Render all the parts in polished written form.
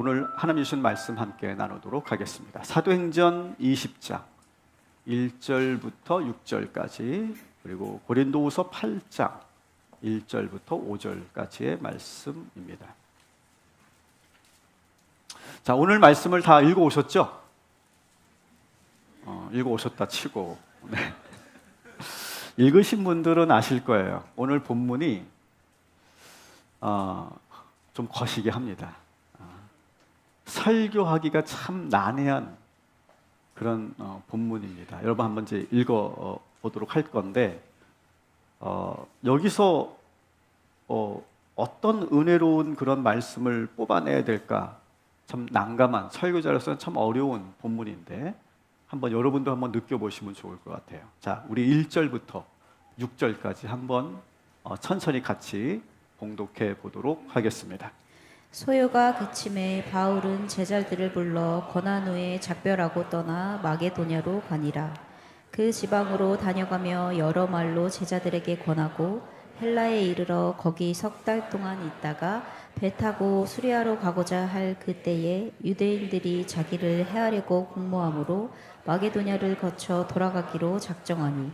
오늘 하나님 주신 말씀 함께 나누도록 하겠습니다. 사도행전 20장 1절부터 6절까지, 그리고 고린도후서 8장 1절부터 5절까지의 말씀입니다. 자, 오늘 말씀을 다 읽어오셨죠? 읽어오셨다 치고, 네. 읽으신 분들은 아실 거예요. 오늘 본문이 좀 거시기 합니다. 설교하기가 참 난해한 그런 본문입니다. 여러분 한번 이제 읽어보도록 할 건데, 여기서 어떤 은혜로운 그런 말씀을 뽑아내야 될까 참 난감한, 설교자로서는 참 어려운 본문인데 한번 여러분도 한번 느껴보시면 좋을 것 같아요. 자, 우리 1절부터 6절까지 한번 천천히 같이 봉독해 보도록 하겠습니다. 소요가 그침에 바울은 제자들을 불러 권한 후에 작별하고 떠나 마게도냐로 가니라. 그 지방으로 다녀가며 여러 말로 제자들에게 권하고 헬라에 이르러 거기 석 달 동안 있다가 배 타고 수리아로 가고자 할 그때에 유대인들이 자기를 해하려고 공모함으로 마게도냐를 거쳐 돌아가기로 작정하니,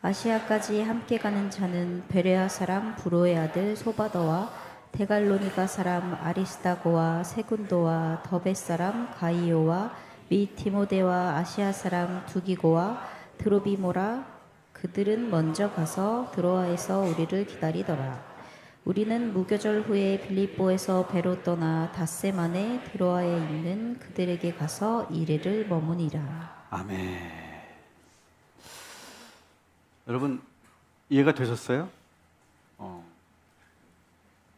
아시아까지 함께 가는 자는 베레아 사람 브로의 아들 소바더와 데갈로니가 사람 아리스다고와 세군도와 더베 사람 가이오와 및 디모데와 아시아 사람 두기고와 드로비모라, 그들은 먼저 가서 드로아에서 우리를 기다리더라. 우리는 무교절 후에 빌립보에서 배로 떠나 닷새만에 드로아에 있는 그들에게 가서 이래를 머무니라. 아멘. 여러분 이해가 되셨어요?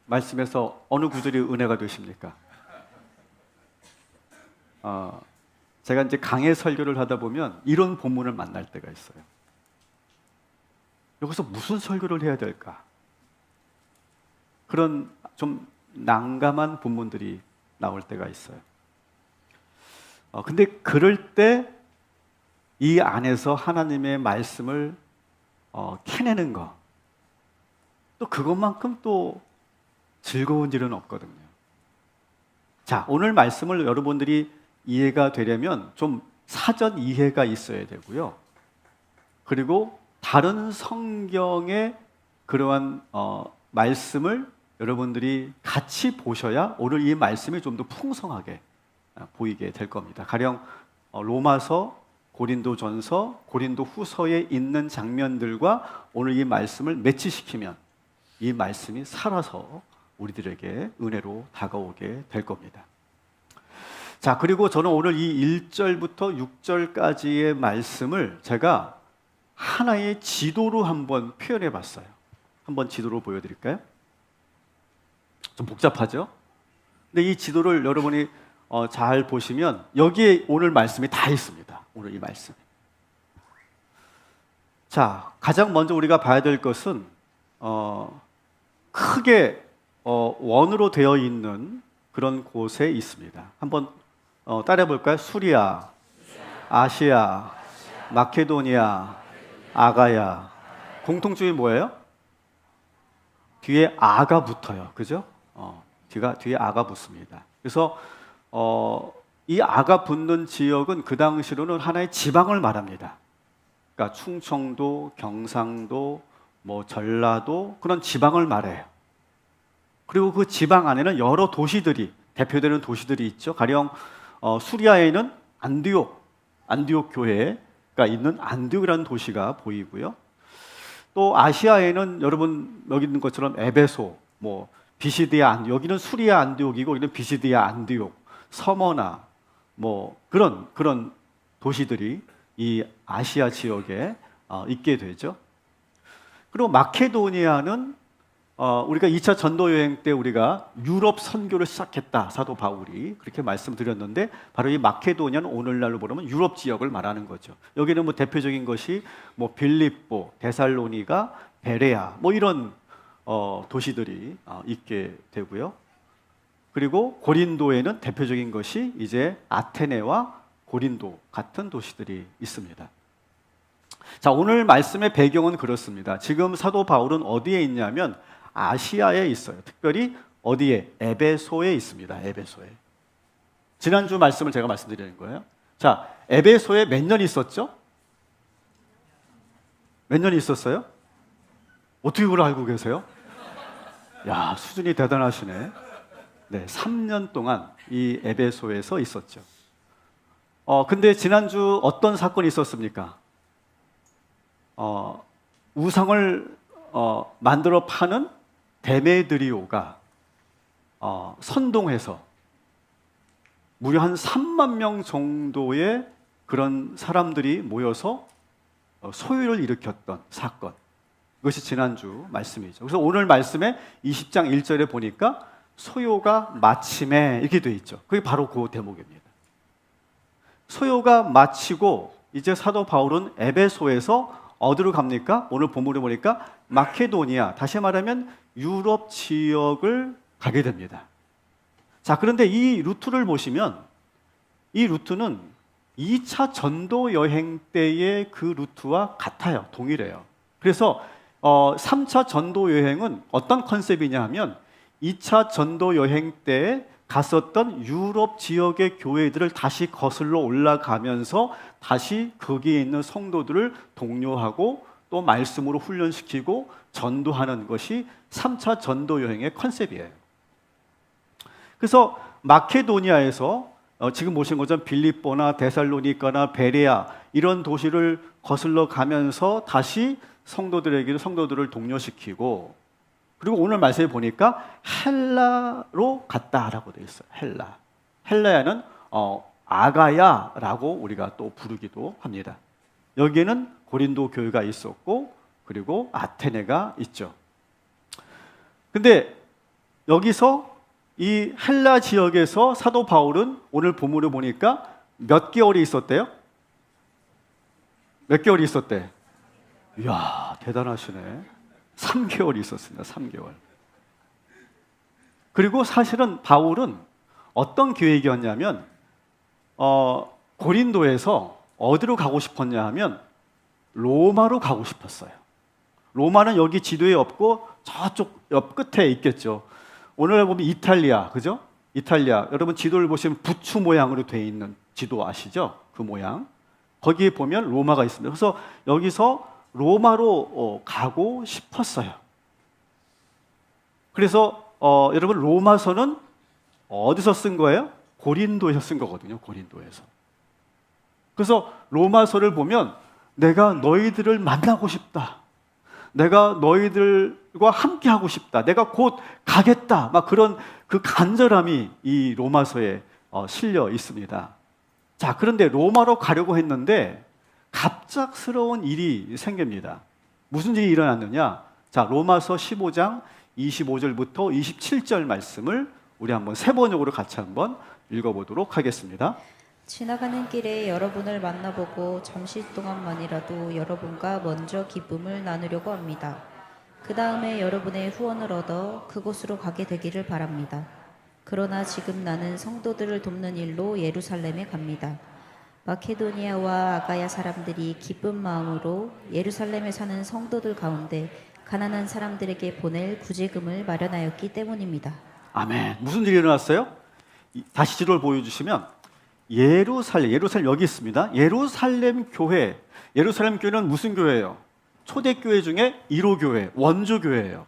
말씀에서 어느 구절이 은혜가 되십니까? 제가 이제 강해 설교를 하다 보면 이런 본문을 만날 때가 있어요. 여기서 무슨 설교를 해야 될까? 그런 좀 난감한 본문들이 나올 때가 있어요. 근데 그럴 때 이 안에서 하나님의 말씀을 캐내는 거, 또 그것만큼 또 즐거운 일은 없거든요. 자, 오늘 말씀을 여러분들이 이해가 되려면 좀 사전 이해가 있어야 되고요. 그리고 다른 성경의 그러한 말씀을 여러분들이 같이 보셔야 오늘 이 말씀이 좀 더 풍성하게 보이게 될 겁니다. 가령 로마서, 고린도전서, 고린도후서에 있는 장면들과 오늘 이 말씀을 매치시키면 이 말씀이 살아서 우리들에게 은혜로 다가오게 될 겁니다. 자, 그리고 저는 오늘 이 1절부터 6절까지의 말씀을 제가 하나의 지도로 한번 표현해 봤어요. 한번 지도로 보여드릴까요? 좀 복잡하죠? 근데 이 지도를 여러분이 잘 보시면 여기에 오늘 말씀이 다 있습니다. 오늘 이 말씀이. 자, 가장 먼저 우리가 봐야 될 것은 크게 원으로 되어 있는 그런 곳에 있습니다. 한번 따라해 볼까요? 수리아, 아시아, 마케도니아, 아가야. 공통점이 뭐예요? 뒤에 아가 붙어요. 그죠? 뒤에 아가 붙습니다. 그래서 이 아가 붙는 지역은 그 당시로는 하나의 지방을 말합니다. 그러니까 충청도, 경상도, 전라도, 그런 지방을 말해요. 그리고 그 지방 안에는 여러 도시들이, 대표되는 도시들이 있죠. 가령 수리아에는 안디옥 교회가 있는 안디옥이라는 도시가 보이고요. 또 아시아에는 여러분 여기 있는 것처럼 에베소, 비시디아, 여기는 수리아 안디옥이고 여기는 비시디아 안디옥, 서머나, 그런 도시들이 이 아시아 지역에 있게 되죠. 그리고 마케도니아는 우리가 2차 전도 여행 때 우리가 유럽 선교를 시작했다, 사도 바울이 그렇게 말씀드렸는데, 바로 이 마케도니아는 오늘날로 보면 유럽 지역을 말하는 거죠. 여기는 대표적인 것이 빌립보, 데살로니가, 베레아 이런 도시들이 있게 되고요. 그리고 고린도에는 대표적인 것이 이제 아테네와 고린도 같은 도시들이 있습니다. 자, 오늘 말씀의 배경은 그렇습니다. 지금 사도 바울은 어디에 있냐면 아시아에 있어요. 특별히 어디에? 에베소에 있습니다. 에베소에. 지난주 말씀을 제가 말씀드리는 거예요. 자, 에베소에 몇 년 있었죠? 몇 년 있었어요? 어떻게 그걸 알고 계세요? 야, 수준이 대단하시네. 네, 3년 동안 이 에베소에서 있었죠. 근데 지난주 어떤 사건이 있었습니까? 우상을 만들어 파는 데메드리오가 선동해서 무려 한 3만 명 정도의 그런 사람들이 모여서 소유를 일으켰던 사건. 이것이 지난주 말씀이죠. 그래서 오늘 말씀에 20장 1절에 보니까 소요가 마침에 이렇게 되어 있죠. 그게 바로 그 대목입니다. 소요가 마치고 이제 사도 바울은 에베소에서 어디로 갑니까? 오늘 본문에 보니까 마케도니아, 다시 말하면 유럽 지역을 가게 됩니다. 자, 그런데 이 루트를 보시면 이 루트는 2차 전도 여행 때의 그 루트와 같아요. 동일해요. 그래서 3차 전도 여행은 어떤 컨셉이냐 하면 2차 전도 여행 때 갔었던 유럽 지역의 교회들을 다시 거슬러 올라가면서 다시 거기에 있는 성도들을 독려하고 또 말씀으로 훈련시키고 전도하는 것이 3차 전도 여행의 컨셉이에요. 그래서 마케도니아에서 지금 보신 것처럼 빌립보나 데살로니가나 베레아 이런 도시를 거슬러 가면서 다시 성도들을 독려시키고, 그리고 오늘 말씀에 보니까 헬라로 갔다라고 되어 있어요. 헬라야는 아가야라고 우리가 또 부르기도 합니다. 여기에는 고린도 교회가 있었고 그리고 아테네가 있죠. 근데 여기서 이 헬라 지역에서 사도 바울은 오늘 본문을 보니까 몇 개월이 있었대요? 몇 개월이 있었대? 이야, 대단하시네. 3개월이 있었습니다. 3개월. 그리고 사실은 바울은 어떤 계획이었냐면 고린도에서 어디로 가고 싶었냐 하면 로마로 가고 싶었어요. 로마는 여기 지도에 없고 저쪽 옆 끝에 있겠죠. 오늘 보면 이탈리아, 그죠? 이탈리아. 여러분 지도를 보시면 부추 모양으로 되어 있는 지도 아시죠? 그 모양. 거기에 보면 로마가 있습니다. 그래서 여기서 로마로 가고 싶었어요. 그래서 여러분 로마서는 어디서 쓴 거예요? 고린도에서 쓴 거거든요. 고린도에서. 그래서 로마서를 보면 내가 너희들을 만나고 싶다. 내가 너희들과 함께 하고 싶다. 내가 곧 가겠다. 막 그런 그 간절함이 이 로마서에 실려 있습니다. 자, 그런데 로마로 가려고 했는데 갑작스러운 일이 생깁니다. 무슨 일이 일어났느냐? 자, 로마서 15장 25절부터 27절 말씀을 우리 한번 세 번역으로 같이 한번 읽어보도록 하겠습니다. 지나가는 길에 여러분을 만나보고 잠시 동안만이라도 여러분과 먼저 기쁨을 나누려고 합니다. 그 다음에 여러분의 후원을 얻어 그곳으로 가게 되기를 바랍니다. 그러나 지금 나는 성도들을 돕는 일로 예루살렘에 갑니다. 마케도니아와 아가야 사람들이 기쁜 마음으로 예루살렘에 사는 성도들 가운데 가난한 사람들에게 보낼 구제금을 마련하였기 때문입니다. 아멘. 무슨 일이 일어났어요? 다시 지도를 보여주시면 예루살렘 여기 있습니다. 예루살렘 교회는 무슨 교회예요? 초대교회 중에 1호 교회, 원조 교회예요.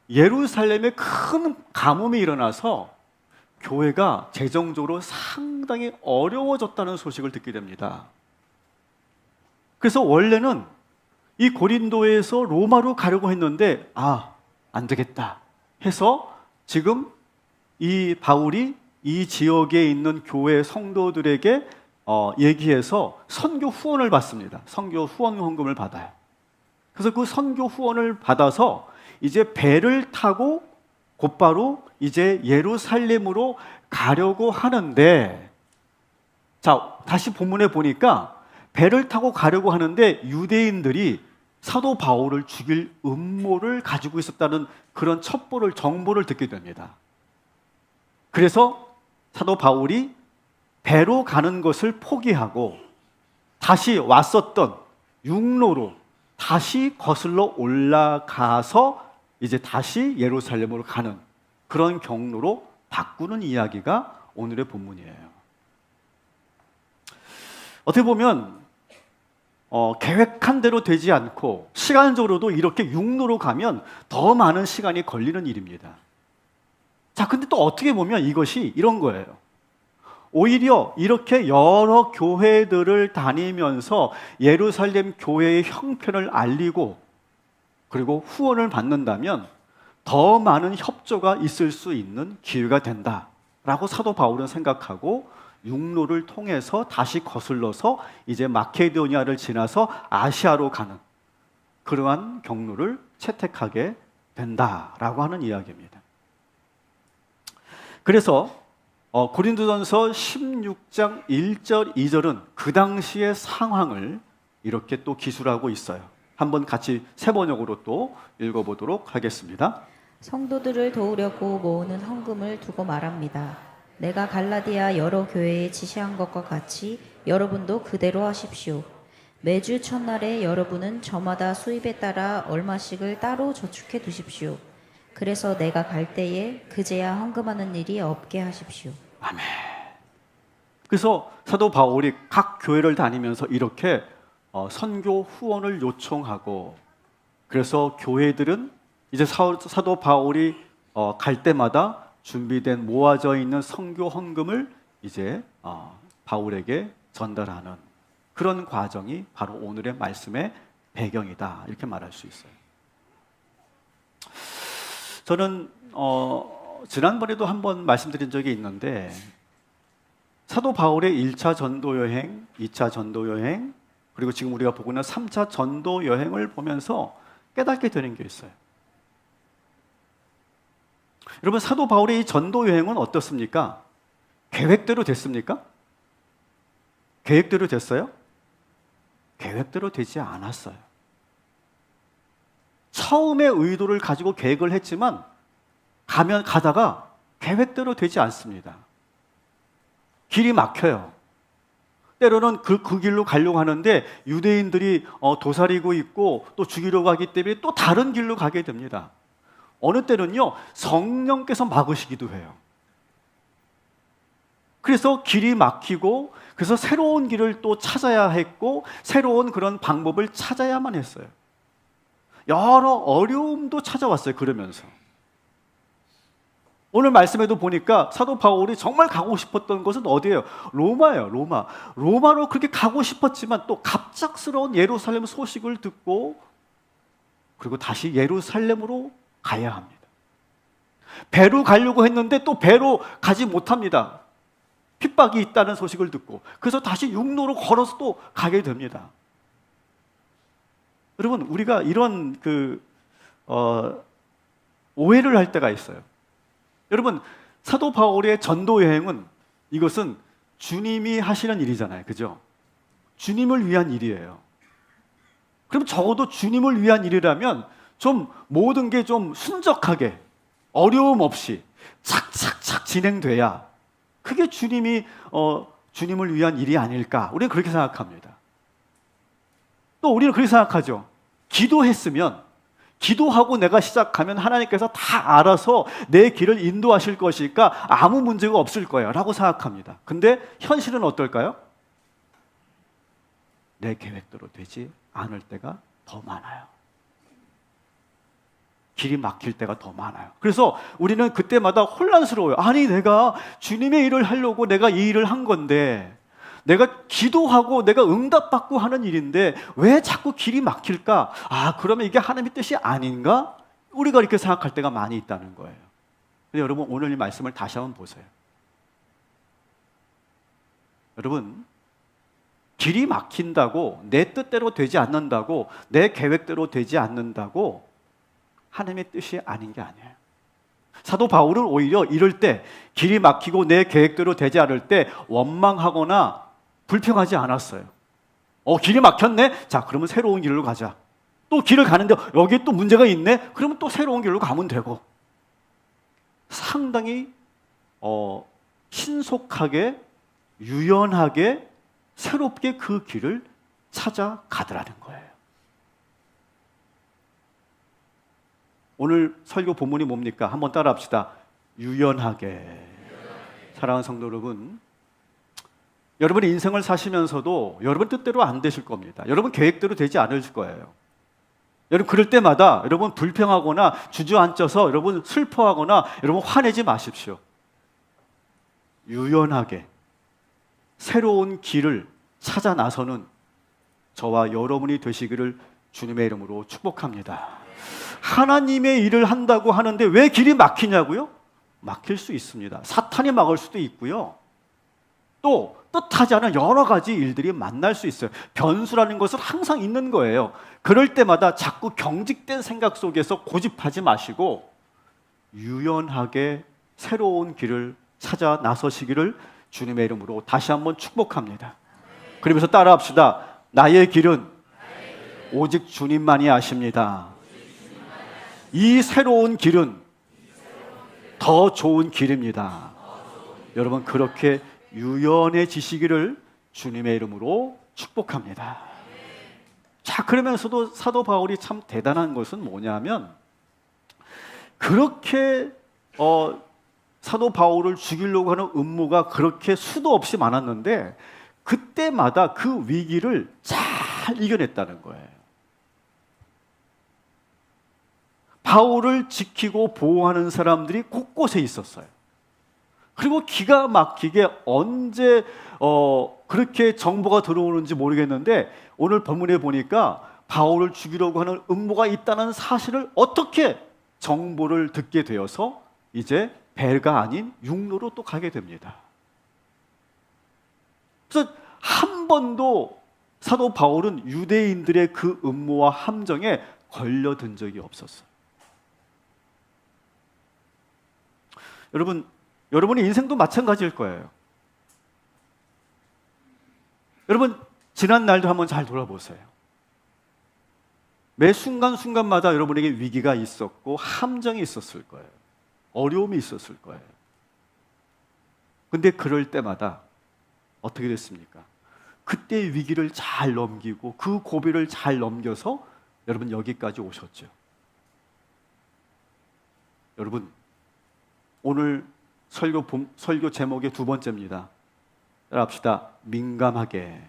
예루살렘에 큰 가뭄이 일어나서 교회가 재정적으로 상당히 어려워졌다는 소식을 듣게 됩니다. 그래서 원래는 이 고린도에서 로마로 가려고 했는데 안 되겠다 해서 지금 이 바울이 이 지역에 있는 교회 성도들에게 얘기해서 선교 후원을 받습니다. 선교 후원 헌금을 받아요. 그래서 그 선교 후원을 받아서 이제 배를 타고 곧바로 이제 예루살렘으로 가려고 하는데, 자, 다시 본문에 보니까 배를 타고 가려고 하는데 유대인들이 사도 바울을 죽일 음모를 가지고 있었다는 그런 정보를 듣게 됩니다. 그래서 사도 바울이 배로 가는 것을 포기하고 다시 왔었던 육로로 다시 거슬러 올라가서 이제 다시 예루살렘으로 가는 그런 경로로 바꾸는 이야기가 오늘의 본문이에요. 어떻게 보면 계획한 대로 되지 않고 시간적으로도 이렇게 육로로 가면 더 많은 시간이 걸리는 일입니다. 자, 근데 또 어떻게 보면 이것이 이런 거예요. 오히려 이렇게 여러 교회들을 다니면서 예루살렘 교회의 형편을 알리고 그리고 후원을 받는다면 더 많은 협조가 있을 수 있는 기회가 된다라고 사도 바울은 생각하고 육로를 통해서 다시 거슬러서 이제 마케도니아를 지나서 아시아로 가는 그러한 경로를 채택하게 된다라고 하는 이야기입니다. 그래서 고린도전서 16장 1절 2절은 그 당시의 상황을 이렇게 또 기술하고 있어요. 한번 같이 세 번역으로 또 읽어보도록 하겠습니다. 성도들을 도우려고 모으는 헌금을 두고 말합니다. 내가 갈라디아 여러 교회에 지시한 것과 같이 여러분도 그대로 하십시오. 매주 첫날에 여러분은 저마다 수입에 따라 얼마씩을 따로 저축해 두십시오. 그래서 내가 갈 때에 그제야 헌금하는 일이 없게 하십시오. 아멘. 그래서 사도 바울이 각 교회를 다니면서 이렇게 선교 후원을 요청하고 그래서 교회들은 이제 사도 바울이 갈 때마다 준비된 모아져 있는 선교 헌금을 이제 바울에게 전달하는 그런 과정이 바로 오늘의 말씀의 배경이다 이렇게 말할 수 있어요. 저는 지난번에도 한번 말씀드린 적이 있는데 사도 바울의 1차 전도 여행, 2차 전도 여행 그리고 지금 우리가 보고 있는 3차 전도 여행을 보면서 깨닫게 되는 게 있어요. 여러분 사도 바울의 이 전도 여행은 어떻습니까? 계획대로 됐습니까? 계획대로 됐어요? 계획대로 되지 않았어요. 처음의 의도를 가지고 계획을 했지만 가다가 계획대로 되지 않습니다. 길이 막혀요. 때로는 그 길로 가려고 하는데 유대인들이 도사리고 있고 또 죽이려고 하기 때문에 또 다른 길로 가게 됩니다. 어느 때는요 성령께서 막으시기도 해요. 그래서 길이 막히고 그래서 새로운 길을 또 찾아야 했고 새로운 그런 방법을 찾아야만 했어요. 여러 어려움도 찾아왔어요. 그러면서 오늘 말씀에도 보니까 사도 바울이 정말 가고 싶었던 곳은 어디예요? 로마예요. 로마로 그렇게 가고 싶었지만 또 갑작스러운 예루살렘 소식을 듣고 그리고 다시 예루살렘으로 가야 합니다. 배로 가려고 했는데 또 배로 가지 못합니다. 핍박이 있다는 소식을 듣고 그래서 다시 육로로 걸어서 또 가게 됩니다. 여러분 우리가 이런 오해를 할 때가 있어요. 여러분 사도 바울의 전도 여행은 이것은 주님이 하시는 일이잖아요. 그죠? 주님을 위한 일이에요. 그럼 적어도 주님을 위한 일이라면 좀 모든 게 좀 순적하게 어려움 없이 착착착 진행돼야 그게 주님을 위한 일이 아닐까 우리는 그렇게 생각합니다. 또 우리는 그렇게 생각하죠. 기도했으면 기도하고 내가 시작하면 하나님께서 다 알아서 내 길을 인도하실 것이니까 아무 문제가 없을 거야 라고 생각합니다. 근데 현실은 어떨까요? 내 계획대로 되지 않을 때가 더 많아요. 길이 막힐 때가 더 많아요. 그래서 우리는 그때마다 혼란스러워요. 아니 내가 주님의 일을 하려고 내가 이 일을 한 건데 내가 기도하고 내가 응답받고 하는 일인데 왜 자꾸 길이 막힐까? 그러면 이게 하나님의 뜻이 아닌가? 우리가 이렇게 생각할 때가 많이 있다는 거예요. 근데 여러분 오늘 이 말씀을 다시 한번 보세요. 여러분 길이 막힌다고 내 뜻대로 되지 않는다고 내 계획대로 되지 않는다고 하나님의 뜻이 아닌 게 아니에요. 사도 바울은 오히려 이럴 때 길이 막히고 내 계획대로 되지 않을 때 원망하거나 불평하지 않았어요. 길이 막혔네? 자, 그러면 새로운 길로 가자. 또 길을 가는데 여기에 또 문제가 있네? 그러면 또 새로운 길로 가면 되고. 상당히 신속하게 유연하게 새롭게 그 길을 찾아가더라는 거예요. 오늘 설교 본문이 뭡니까? 한번 따라합시다. 유연하게. 사랑하는 성도 여러분, 여러분의 인생을 사시면서도 여러분 뜻대로 안 되실 겁니다. 여러분 계획대로 되지 않을 거예요. 여러분 그럴 때마다 여러분 불평하거나 주저앉아서 여러분 슬퍼하거나 여러분 화내지 마십시오. 유연하게 새로운 길을 찾아 나서는 저와 여러분이 되시기를 주님의 이름으로 축복합니다. 하나님의 일을 한다고 하는데 왜 길이 막히냐고요? 막힐 수 있습니다. 사탄이 막을 수도 있고요. 또 뜻하지 않은 여러 가지 일들이 만날 수 있어요. 변수라는 것은 항상 있는 거예요. 그럴 때마다 자꾸 경직된 생각 속에서 고집하지 마시고 유연하게 새로운 길을 찾아 나서시기를 주님의 이름으로 다시 한번 축복합니다. 그러면서 따라합시다. 나의 길은 오직 주님만이 아십니다. 이 새로운 길은 더 좋은 길입니다. 여러분 그렇게 유연해지시기를 주님의 이름으로 축복합니다. 자, 그러면서도 사도 바울이 참 대단한 것은 뭐냐면 그렇게 사도 바울을 죽이려고 하는 음모가 그렇게 수도 없이 많았는데 그때마다 그 위기를 잘 이겨냈다는 거예요. 바울을 지키고 보호하는 사람들이 곳곳에 있었어요. 그리고 기가 막히게 언제 그렇게 정보가 들어오는지 모르겠는데 오늘 본문에 보니까 바울을 죽이려고 하는 음모가 있다는 사실을 어떻게 정보를 듣게 되어서 이제 배가 아닌 육로로 또 가게 됩니다. 그래서 한 번도 사도 바울은 유대인들의 그 음모와 함정에 걸려든 적이 없었어요. 여러분의 인생도 마찬가지일 거예요. 여러분 지난 날도 한번 잘 돌아보세요. 매 순간순간마다 여러분에게 위기가 있었고 함정이 있었을 거예요. 어려움이 있었을 거예요. 근데 그럴 때마다 어떻게 됐습니까? 그때의 위기를 잘 넘기고 그 고비를 잘 넘겨서 여러분 여기까지 오셨죠. 여러분 오늘 설교 제목의 두 번째입니다. 따라합시다. 민감하게.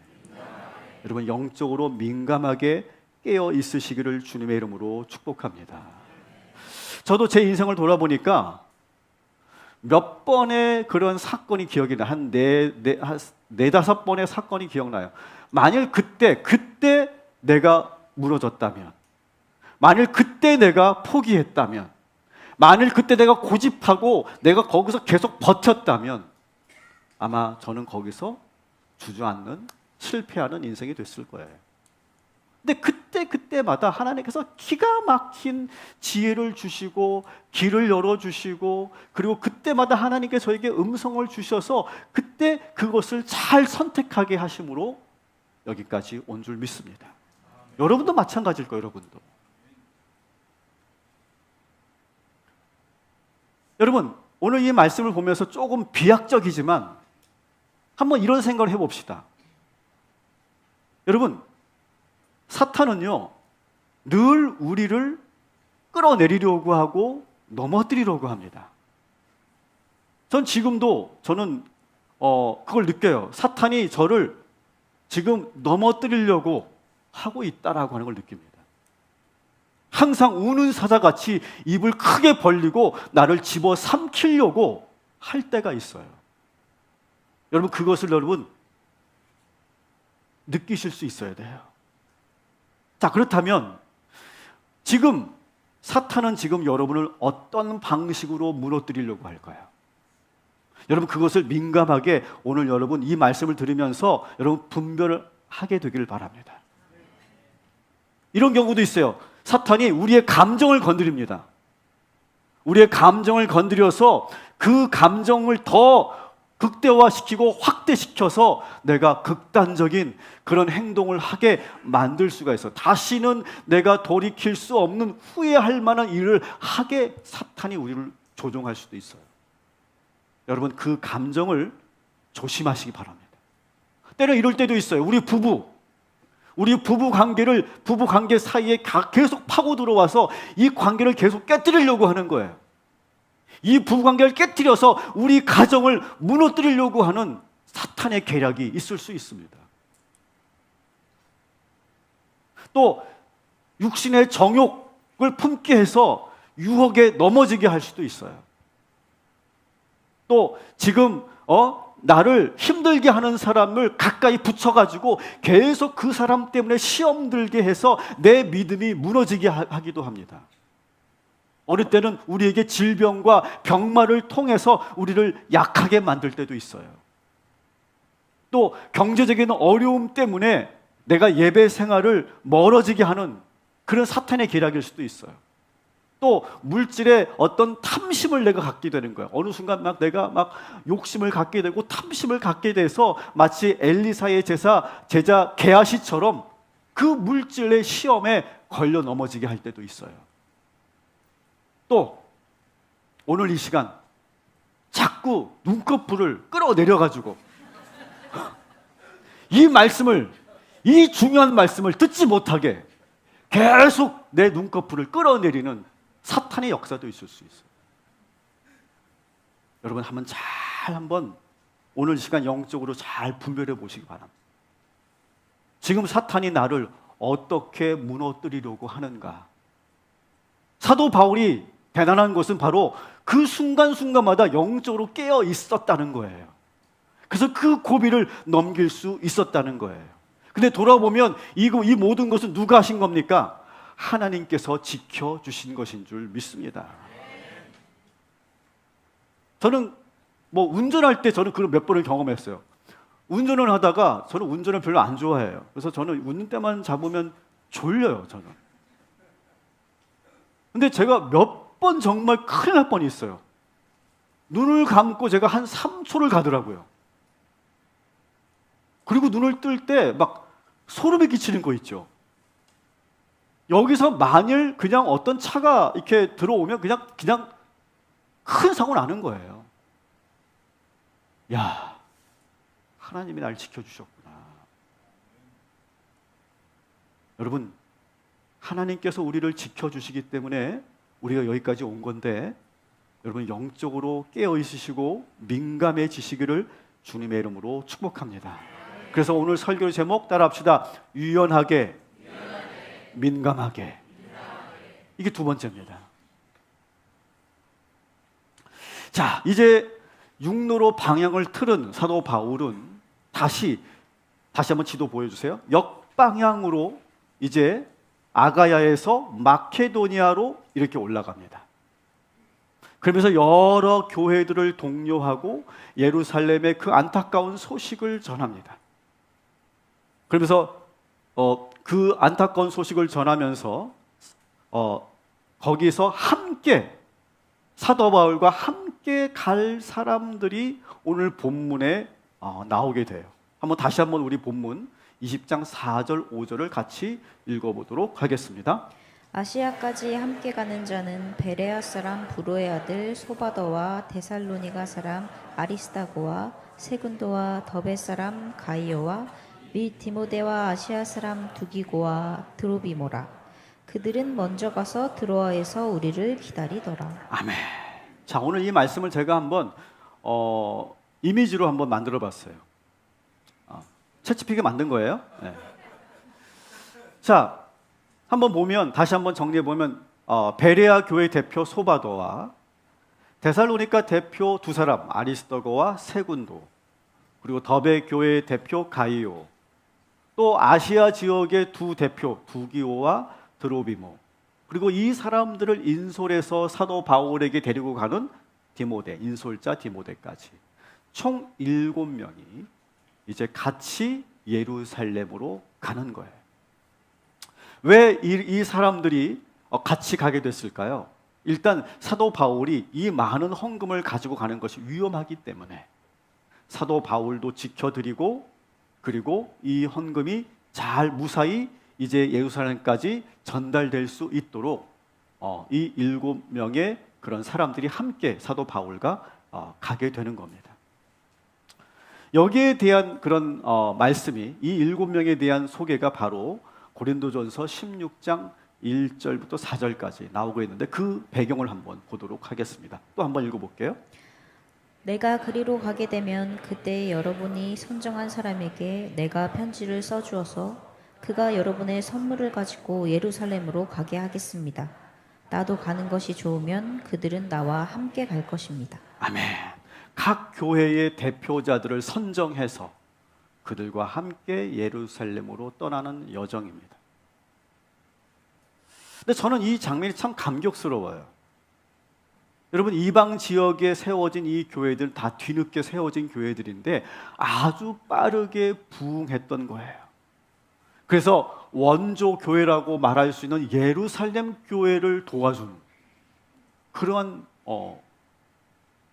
여러분 영적으로 민감하게 깨어 있으시기를 주님의 이름으로 축복합니다. 저도 제 인생을 돌아보니까 몇 번의 그런 사건이 기억이 나요. 한 네다섯 번의 사건이 기억나요. 만일 그때 내가 무너졌다면, 만일 그때 내가 포기했다면, 만일 그때 내가 고집하고 내가 거기서 계속 버텼다면 아마 저는 거기서 주저앉는 실패하는 인생이 됐을 거예요. 근데 그때마다 하나님께서 기가 막힌 지혜를 주시고 길을 열어주시고 그리고 그때마다 하나님께서 저에게 음성을 주셔서 그때 그것을 잘 선택하게 하심으로 여기까지 온 줄 믿습니다. 여러분도 마찬가지일 거예요. 여러분 오늘 이 말씀을 보면서 조금 비약적이지만 한번 이런 생각을 해봅시다. 여러분 사탄은요 늘 우리를 끌어내리려고 하고 넘어뜨리려고 합니다. 저는 그걸 느껴요. 사탄이 저를 지금 넘어뜨리려고 하고 있다라고 하는 걸 느낍니다. 항상 우는 사자같이 입을 크게 벌리고 나를 집어삼키려고 할 때가 있어요. 여러분 그것을 느끼실 수 있어야 돼요. 자, 그렇다면 지금 사탄은 지금 여러분을 어떤 방식으로 무너뜨리려고 할까요? 여러분 그것을 민감하게 오늘 여러분 이 말씀을 들으면서 여러분 분별을 하게 되기를 바랍니다. 이런 경우도 있어요. 사탄이 우리의 감정을 건드립니다. 우리의 감정을 건드려서 그 감정을 더 극대화시키고 확대시켜서 내가 극단적인 그런 행동을 하게 만들 수가 있어. 다시는 내가 돌이킬 수 없는 후회할 만한 일을 하게 사탄이 우리를 조종할 수도 있어요. 여러분 그 감정을 조심하시기 바랍니다. 때로 이럴 때도 있어요. 우리 부부 관계 사이에 계속 파고 들어와서 이 관계를 계속 깨뜨리려고 하는 거예요. 이 부부관계를 깨뜨려서 우리 가정을 무너뜨리려고 하는 사탄의 계략이 있을 수 있습니다. 또 육신의 정욕을 품게 해서 유혹에 넘어지게 할 수도 있어요. 또 지금 나를 힘들게 하는 사람을 가까이 붙여가지고 계속 그 사람 때문에 시험 들게 해서 내 믿음이 무너지게 하기도 합니다. 어느 때는 우리에게 질병과 병마를 통해서 우리를 약하게 만들 때도 있어요. 또 경제적인 어려움 때문에 내가 예배 생활을 멀어지게 하는 그런 사탄의 계략일 수도 있어요. 또 물질의 어떤 탐심을 내가 갖게 되는 거예요. 어느 순간 내가 욕심을 갖게 되고 탐심을 갖게 돼서 마치 엘리사의 제자 게하시처럼 그 물질의 시험에 걸려 넘어지게 할 때도 있어요. 또 오늘 이 시간 자꾸 눈꺼풀을 끌어내려가지고 이 중요한 말씀을 듣지 못하게 계속 내 눈꺼풀을 끌어내리는 사탄의 역사도 있을 수 있어요. 여러분 한번 오늘 시간 영적으로 잘 분별해 보시기 바랍니다. 지금 사탄이 나를 어떻게 무너뜨리려고 하는가? 사도 바울이 대단한 것은 바로 그 순간순간마다 영적으로 깨어 있었다는 거예요. 그래서 그 고비를 넘길 수 있었다는 거예요. 근데 돌아보면 이 모든 것은 누가 하신 겁니까? 하나님께서 지켜주신 것인 줄 믿습니다. 저는 운전할 때 저는 그런 몇 번을 경험했어요. 운전을 하다가 저는 운전을 별로 안 좋아해요. 그래서 저는 운전대만 잡으면 졸려요, 저는. 근데 제가 몇 번 정말 큰일 날 뻔히 있어요. 눈을 감고 제가 한 3초를 가더라고요. 그리고 눈을 뜰 때 소름이 끼치는 거 있죠. 여기서 만일 그냥 어떤 차가 이렇게 들어오면 그냥 큰 사고 나는 거예요. 야, 하나님이 날 지켜주셨구나. 여러분, 하나님께서 우리를 지켜주시기 때문에 우리가 여기까지 온 건데, 여러분 영적으로 깨어 있으시고 민감해지시기를 주님의 이름으로 축복합니다. 그래서 오늘 설교 제목 따라합시다. 유연하게, 민감하게. 이게 두 번째입니다. 자, 이제 육로로 방향을 틀은 사도 바울은 다시 한번 지도 보여주세요. 역방향으로 이제 아가야에서 마케도니아로 이렇게 올라갑니다. 그러면서 여러 교회들을 독려하고 예루살렘의 그 안타까운 소식을 전합니다. 그러면서 그 안타까운 소식을 전하면서 거기서 함께 사도 바울과 함께 갈 사람들이 오늘 본문에 나오게 돼요. 다시 한번 우리 본문 20장 4절 5절을 같이 읽어보도록 하겠습니다. 아시아까지 함께 가는 자는 베레아 사람 브로의 아들 소바더와 데살로니가 사람 아리스다고와 세군도와 더베 사람 가이오와 및 디모데와 아시아 사람 두기고와 드로비모라. 그들은 먼저 가서 드로아에서 우리를 기다리더라. 아멘. 자, 오늘 이 말씀을 제가 한번 이미지로 한번 만들어봤어요. 채찍피게 만든 거예요. 네. 자, 한번 보면 다시 한번 정리해 보면 베레아 교회 대표 소바도와 데살로니가 대표 두 사람 아리스도고와 세군도, 그리고 더베 교회 대표 가이오, 또 아시아 지역의 두 대표 두기오와 드로비모, 그리고 이 사람들을 인솔해서 사도 바울에게 데리고 가는 디모데, 인솔자 디모데까지 총 7명이 이제 같이 예루살렘으로 가는 거예요. 왜 이 사람들이 같이 가게 됐을까요? 일단 사도 바울이 이 많은 헌금을 가지고 가는 것이 위험하기 때문에 사도 바울도 지켜드리고, 그리고 이 헌금이 잘 무사히 이제 예루살렘까지 전달될 수 있도록 이 7명의 그런 사람들이 함께 사도 바울과 가게 되는 겁니다. 여기에 대한 그런 말씀이, 이 7명에 대한 소개가 바로 고린도전서 16장 1절부터 4절까지 나오고 있는데 그 배경을 한번 보도록 하겠습니다. 또 한번 읽어볼게요. 내가 그리로 가게 되면 그때 여러분이 선정한 사람에게 내가 편지를 써주어서 그가 여러분의 선물을 가지고 예루살렘으로 가게 하겠습니다. 나도 가는 것이 좋으면 그들은 나와 함께 갈 것입니다. 아멘. 각 교회의 대표자들을 선정해서 그들과 함께 예루살렘으로 떠나는 여정입니다. 근데 저는 이 장면이 참 감격스러워요. 여러분, 이방 지역에 세워진 이 교회들은 다 뒤늦게 세워진 교회들인데 아주 빠르게 부흥했던 거예요. 그래서 원조 교회라고 말할 수 있는 예루살렘 교회를 도와준 그러한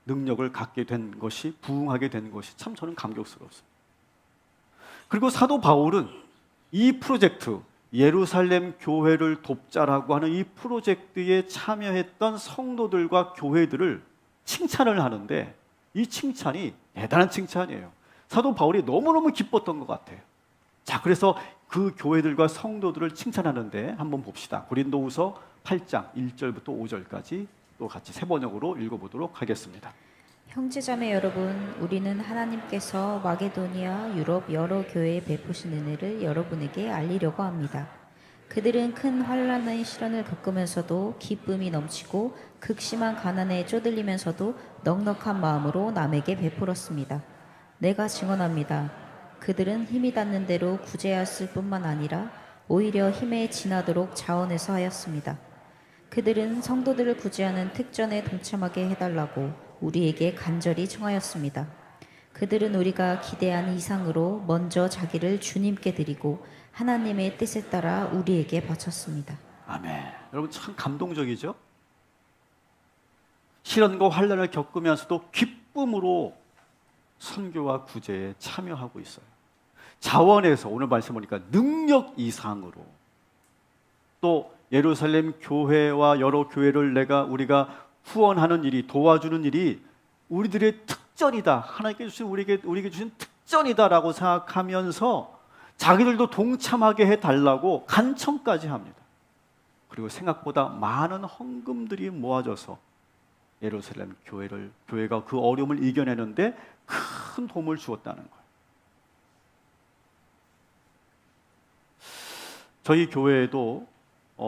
능력을 갖게 된 것이, 부흥하게 된 것이 참 저는 감격스러웠습니다. 그리고 사도 바울은 이 프로젝트, 예루살렘 교회를 돕자라고 하는 이 프로젝트에 참여했던 성도들과 교회들을 칭찬을 하는데 이 칭찬이 대단한 칭찬이에요. 사도 바울이 너무너무 기뻤던 것 같아요. 자, 그래서 그 교회들과 성도들을 칭찬하는데 한번 봅시다. 고린도후서 8장 1절부터 5절까지 또 같이 세 번역으로 읽어보도록 하겠습니다. 형제자매 여러분, 우리는 하나님께서 마게도니아, 유럽 여러 교회에 베푸신 은혜를 여러분에게 알리려고 합니다. 그들은 큰 환난의 시련을 겪으면서도 기쁨이 넘치고 극심한 가난에 쪼들리면서도 넉넉한 마음으로 남에게 베풀었습니다. 내가 증언합니다. 그들은 힘이 닿는 대로 구제하였을 뿐만 아니라 오히려 힘에 지나도록 자원해서 하였습니다. 그들은 성도들을 구제하는 특전에 동참하게 해달라고 우리에게 간절히 청하였습니다. 그들은 우리가 기대한 이상으로 먼저 자기를 주님께 드리고 하나님의 뜻에 따라 우리에게 바쳤습니다. 아멘. 여러분 참 감동적이죠? 시련과 환난을 겪으면서도 기쁨으로 선교와 구제에 참여하고 있어요. 자원에서 오늘 말씀 보니까 능력 이상으로 또 예루살렘 교회와 여러 교회를 우리가 후원하는 일이, 도와주는 일이 우리들의 특전이다. 하나님께 주신 우리에게 주신 특전이다라고 생각하면서 자기들도 동참하게 해달라고 간청까지 합니다. 그리고 생각보다 많은 헌금들이 모아져서 예루살렘 교회가 그 어려움을 이겨내는데 큰 도움을 주었다는 거예요. 저희 교회에도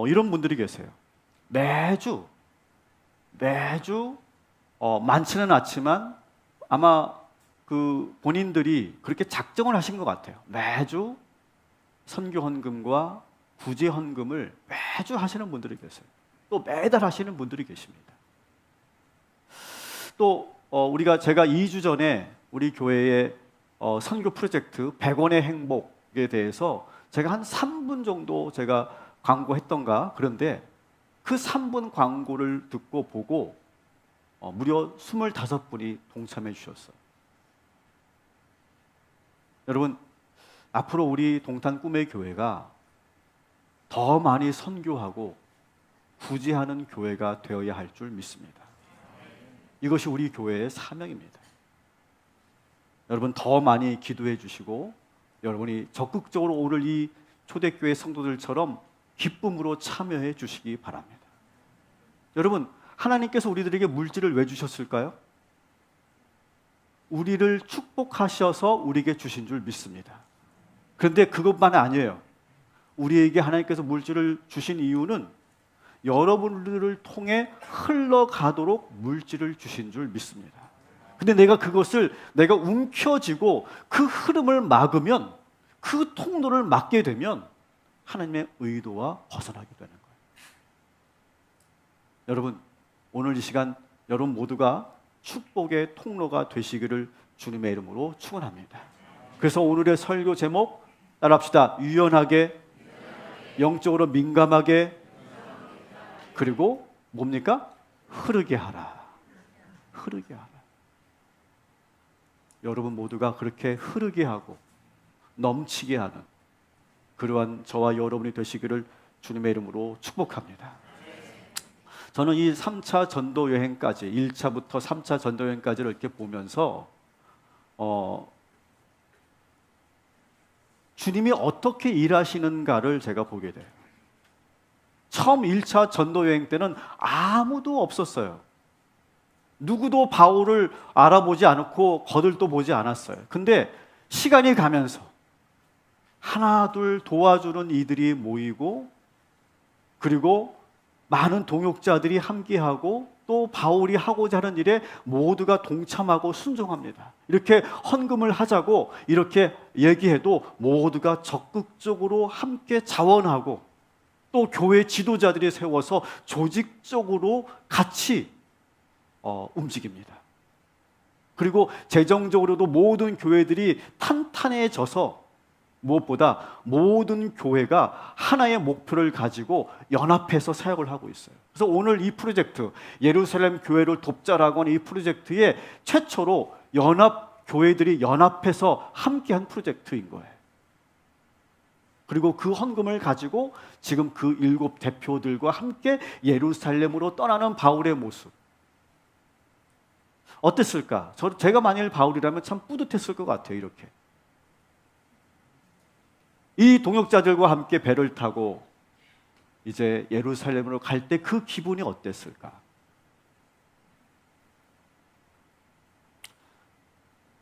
이런 분들이 계세요. 매주 많지는 않지만 아마 그 본인들이 그렇게 작정을 하신 것 같아요. 매주 선교 헌금과 구제 헌금을 매주 하시는 분들이 계세요. 또 매달 하시는 분들이 계십니다. 또 제가 2주 전에 우리 교회의 선교 프로젝트 100원의 행복에 대해서 제가 한 3분 정도 제가 광고했던가, 그런데 그 3분 광고를 듣고 보고 무려 25분이 동참해 주셨어요. 여러분, 앞으로 우리 동탄 꿈의 교회가 더 많이 선교하고 구제하는 교회가 되어야 할 줄 믿습니다. 이것이 우리 교회의 사명입니다. 여러분 더 많이 기도해 주시고 여러분이 적극적으로 오늘 이 초대교회 성도들처럼 기쁨으로 참여해 주시기 바랍니다. 여러분, 하나님께서 우리들에게 물질을 왜 주셨을까요? 우리를 축복하셔서 우리에게 주신 줄 믿습니다. 그런데 그것만 아니에요. 우리에게 하나님께서 물질을 주신 이유는 여러분들을 통해 흘러가도록 물질을 주신 줄 믿습니다. 근데 내가 움켜쥐고 그 흐름을 막으면, 그 통로를 막게 되면 하나님의 의도와 벗어나게 되는 거예요. 여러분, 오늘 이 시간 여러분 모두가 축복의 통로가 되시기를 주님의 이름으로 축원합니다. 그래서 오늘의 설교 제목 따라합시다. 유연하게, 영적으로 민감하게, 그리고 뭡니까? 흐르게 하라. 흐르게 하라. 여러분 모두가 그렇게 흐르게 하고 넘치게 하는 그러한 저와 여러분이 되시기를 주님의 이름으로 축복합니다. 저는 이 3차 전도 여행까지, 1차부터 3차 전도 여행까지를 이렇게 보면서 주님이 어떻게 일하시는가를 제가 보게 돼요. 처음 1차 전도 여행 때는 아무도 없었어요. 누구도 바울을 알아보지 않고 거들떠 보지 않았어요. 근데 시간이 가면서 하나 둘 도와주는 이들이 모이고, 그리고 많은 동역자들이 함께하고, 또 바울이 하고자 하는 일에 모두가 동참하고 순종합니다. 이렇게 헌금을 하자고 이렇게 얘기해도 모두가 적극적으로 함께 자원하고, 또 교회 지도자들이 세워서 조직적으로 같이 움직입니다. 그리고 재정적으로도 모든 교회들이 탄탄해져서 무엇보다 모든 교회가 하나의 목표를 가지고 연합해서 사역을 하고 있어요. 그래서 오늘 이 프로젝트, 예루살렘 교회를 돕자라고 하는 이 프로젝트에 최초로 교회들이 연합해서 함께한 프로젝트인 거예요. 그리고 그 헌금을 가지고 지금 그 7 대표들과 함께 예루살렘으로 떠나는 바울의 모습, 어땠을까? 제가 만일 바울이라면 참 뿌듯했을 것 같아요. 이렇게 이 동역자들과 함께 배를 타고 이제 예루살렘으로 갈 때 그 기분이 어땠을까?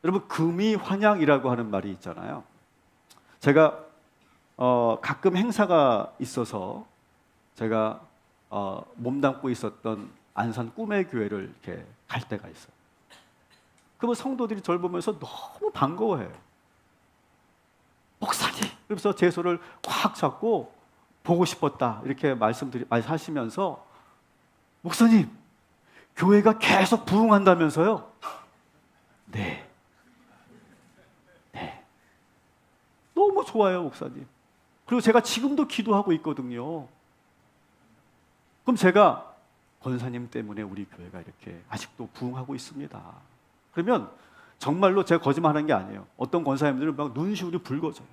여러분, 금이 환향이라고 하는 말이 있잖아요. 제가 가끔 행사가 있어서 제가 몸담고 있었던 안산 꿈의 교회를 이렇게 갈 때가 있어요. 그러면 성도들이 저를 보면서 너무 반가워해요. 목사님! 그러면서 제 손을 꽉 잡고 보고 싶었다 이렇게 말씀하시면서, 목사님, 교회가 계속 부흥한다면서요? 네. 너무 좋아요, 목사님. 그리고 제가 지금도 기도하고 있거든요. 그럼 제가 권사님 때문에 우리 교회가 이렇게 아직도 부흥하고 있습니다. 그러면 정말로 제가 거짓말하는 게 아니에요. 어떤 권사님들은 막 눈시울이 붉어져요.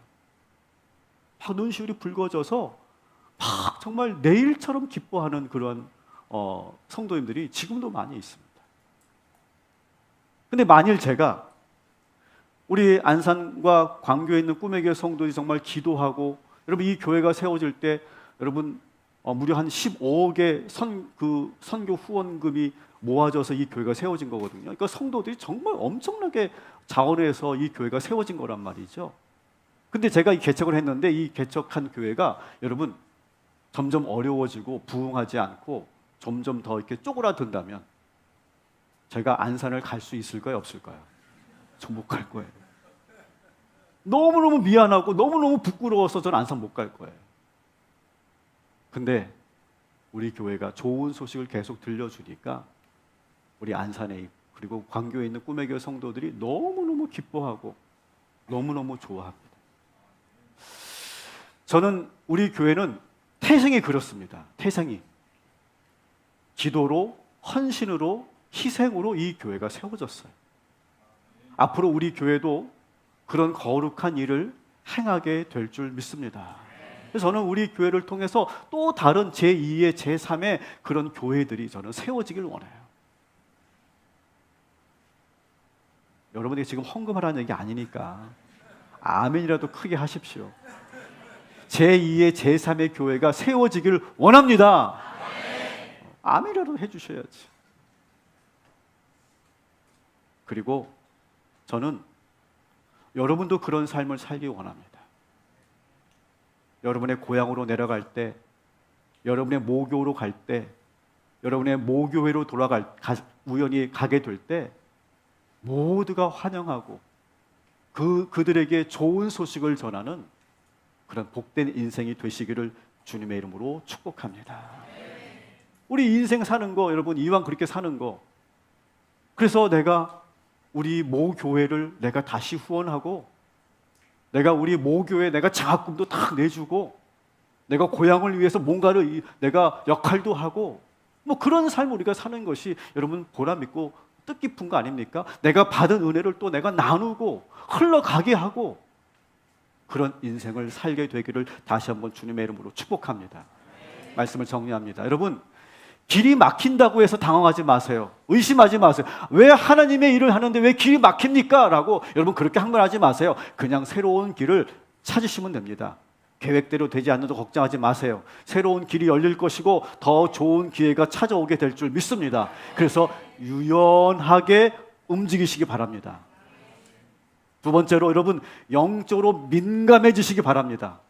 막 눈시울이 붉어져서 막 정말 내일처럼 기뻐하는 그런 성도님들이 지금도 많이 있습니다. 근데 만일 제가 우리 안산과 광교에 있는 꿈의 교회 성도들이 정말 기도하고, 여러분 이 교회가 세워질 때 여러분 무려 한 15억의 선교 후원금이 모아져서 이 교회가 세워진 거거든요. 그러니까 성도들이 정말 엄청나게 자원해서 이 교회가 세워진 거란 말이죠. 근데 제가 이 개척을 했는데 이 개척한 교회가 여러분 점점 어려워지고 부흥하지 않고 점점 더 이렇게 쪼그라든다면 제가 안산을 갈 수 있을까요, 없을까요? 저 못 갈 거예요. 너무너무 미안하고 너무너무 부끄러워서 저는 안산 못 갈 거예요. 근데 우리 교회가 좋은 소식을 계속 들려주니까 우리 안산에 그리고 광교에 있는 꿈의 교회 성도들이 너무너무 기뻐하고 너무너무 좋아합니다. 저는 우리 교회는 태생이 그렇습니다. 태생이 기도로, 헌신으로, 희생으로 이 교회가 세워졌어요. 앞으로 우리 교회도 그런 거룩한 일을 행하게 될 줄 믿습니다. 그래서 저는 우리 교회를 통해서 또 다른 제2의 제3의 그런 교회들이 저는 세워지길 원해요. 여러분이 지금 헌금하라는 얘기 아니니까 아멘이라도 크게 하십시오. 제2의 제3의 교회가 세워지길 원합니다. 아멘이라도 해주셔야지. 그리고 저는 여러분도 그런 삶을 살기 원합니다. 여러분의 고향으로 내려갈 때, 여러분의 모교로 갈 때, 여러분의 모교회로 우연히 가게 될 때 모두가 환영하고 그들에게 좋은 소식을 전하는 그런 복된 인생이 되시기를 주님의 이름으로 축복합니다. 우리 인생 사는 거, 여러분 이왕 그렇게 사는 거, 그래서 내가 우리 모교회를 내가 다시 후원하고, 내가 우리 모교회 내가 장학금도 다 내주고, 내가 고향을 위해서 뭔가를 내가 역할도 하고, 뭐 그런 삶을 우리가 사는 것이 여러분 보람 있고 뜻깊은 거 아닙니까? 내가 받은 은혜를 또 내가 나누고 흘러가게 하고 그런 인생을 살게 되기를 다시 한번 주님의 이름으로 축복합니다. 말씀을 정리합니다. 여러분, 길이 막힌다고 해서 당황하지 마세요. 의심하지 마세요. 왜 하나님의 일을 하는데 왜 길이 막힙니까? 라고 여러분 그렇게 항변하지 마세요. 그냥 새로운 길을 찾으시면 됩니다. 계획대로 되지 않는다고 걱정하지 마세요. 새로운 길이 열릴 것이고 더 좋은 기회가 찾아오게 될 줄 믿습니다. 그래서 유연하게 움직이시기 바랍니다. 두 번째로 여러분, 영적으로 민감해지시기 바랍니다.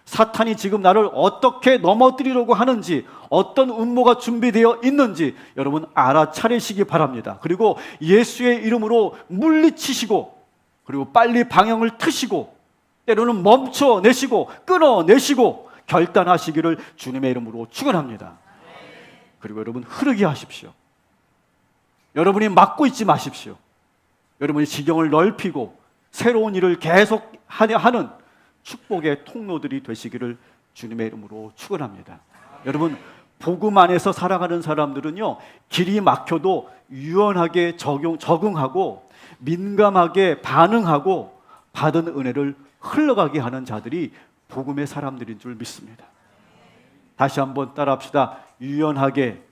사탄이 지금 나를 어떻게 넘어뜨리려고 하는지, 어떤 음모가 준비되어 있는지 여러분 알아차리시기 바랍니다. 그리고 예수의 이름으로 물리치시고, 그리고 빨리 방향을 트시고, 때로는 멈춰내시고 끊어내시고 결단하시기를 주님의 이름으로 축원합니다. 그리고 여러분, 흐르게 하십시오. 여러분이 막고 있지 마십시오. 여러분이 지경을 넓히고 새로운 일을 계속 하는 축복의 통로들이 되시기를 주님의 이름으로 축원합니다. 여러분, 복음 안에서 살아가는 사람들은요, 길이 막혀도 유연하게 적응하고 민감하게 반응하고 받은 은혜를 흘러가게 하는 자들이 복음의 사람들인 줄 믿습니다. 다시 한번 따라합시다. 유연하게,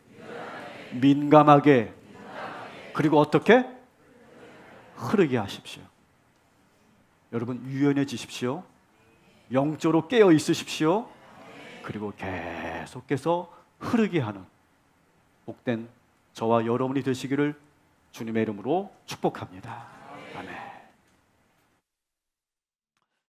민감하게, 그리고 어떻게? 흐르게 하십시오. 여러분, 유연해지십시오. 영적으로 깨어 있으십시오. 그리고 계속해서 흐르게 하는 복된 저와 여러분이 되시기를 주님의 이름으로 축복합니다. 아멘.